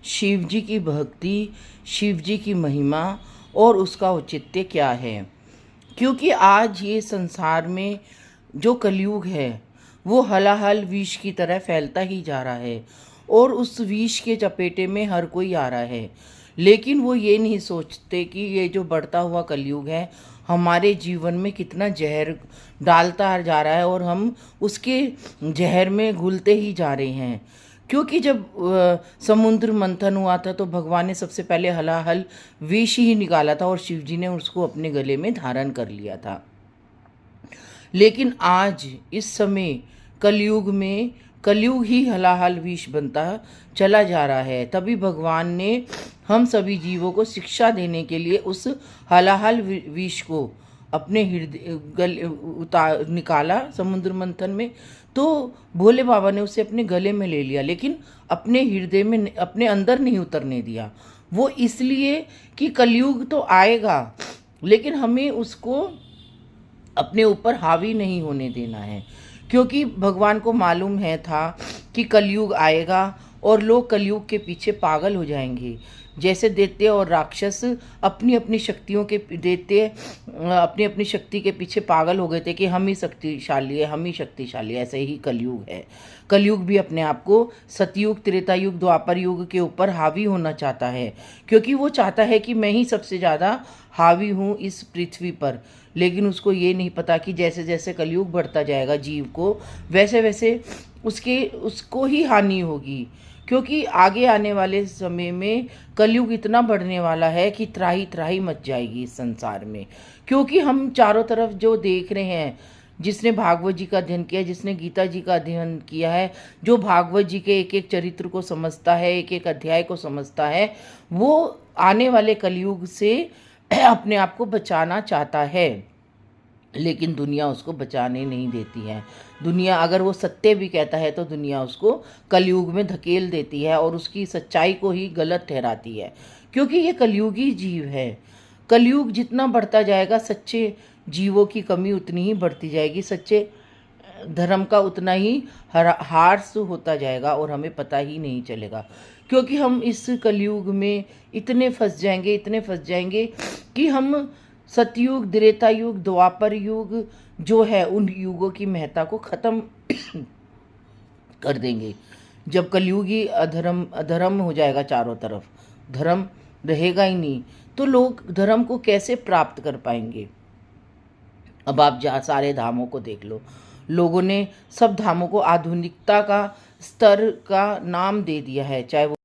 शिव जी की भक्ति, शिव जी की महिमा और उसका औचित्य क्या है। क्योंकि आज ये संसार में जो कलयुग है वो हलाहल विष की तरह फैलता ही जा रहा है और उस विष के चपेटे में हर कोई आ रहा है। लेकिन वो ये नहीं सोचते कि ये जो बढ़ता हुआ कलयुग है हमारे जीवन में कितना जहर डालता जा रहा है और हम उसके जहर में घुलते ही जा रहे हैं। क्योंकि जब समुद्र मंथन हुआ था तो भगवान ने सबसे पहले हलाहल विष ही निकाला था और शिव जी ने उसको अपने गले में धारण कर लिया था। लेकिन आज इस समय कलयुग में कलयुग ही हलाहल विष बनता चला जा रहा है। तभी भगवान ने हम सभी जीवों को शिक्षा देने के लिए उस हलाहल विष को अपने हृदय निकाला समुद्र मंथन में। तो भोले बाबा ने उसे अपने गले में ले लिया, लेकिन अपने हृदय में अपने अंदर नहीं उतरने दिया। वो इसलिए कि कलयुग तो आएगा लेकिन हमें उसको अपने ऊपर हावी नहीं होने देना है। क्योंकि भगवान को मालूम है था कि कलयुग आएगा और लोग कलयुग के पीछे पागल हो जाएंगे। जैसे दैत्य और राक्षस अपनी अपनी शक्तियों के अपनी अपनी शक्ति के पीछे पागल हो गए थे कि हम ही शक्तिशाली है, हम ही शक्तिशाली है। ऐसे ही कलयुग है। कलयुग भी अपने आप को सतयुग, त्रेता युग, द्वापर युग के ऊपर हावी होना चाहता है, क्योंकि वो चाहता है कि मैं ही सबसे ज़्यादा हावी हूँ इस पृथ्वी पर। लेकिन उसको ये नहीं पता कि जैसे जैसे कलयुग बढ़ता जाएगा जीव को, वैसे वैसे उसको ही हानि होगी। क्योंकि आगे आने वाले समय में कलयुग इतना बढ़ने वाला है कि त्राही त्राही मच जाएगी इस संसार में। क्योंकि हम चारों तरफ जो देख रहे हैं, जिसने भागवत जी का अध्ययन किया, जिसने गीता जी का अध्ययन किया है, जो भागवत जी के एक एक चरित्र को समझता है, एक एक अध्याय को समझता है, वो आने वाले कलयुग से अपने आप को बचाना चाहता है। लेकिन दुनिया उसको बचाने नहीं देती है। दुनिया अगर वो सत्य भी कहता है तो दुनिया उसको कलयुग में धकेल देती है और उसकी सच्चाई को ही गलत ठहराती है। क्योंकि ये कलयुगी जीव है। कलयुग जितना बढ़ता जाएगा सच्चे जीवों की कमी उतनी ही बढ़ती जाएगी, सच्चे धर्म का उतना ही ह्रास होता जाएगा और हमें पता ही नहीं चलेगा। क्योंकि हम इस कलयुग में इतने फंस जाएंगे कि हम सतयुग, त्रेता युग, द्वापर युग जो है उन युगों की महत्ता को ख़त्म कर देंगे। जब कलयुगी अधर्म हो जाएगा, चारों तरफ धर्म रहेगा ही नहीं, तो लोग धर्म को कैसे प्राप्त कर पाएंगे। अब आप जहाँ सारे धामों को देख लो, लोगों ने सब धामों को आधुनिकता का स्तर का नाम दे दिया है, चाहे वो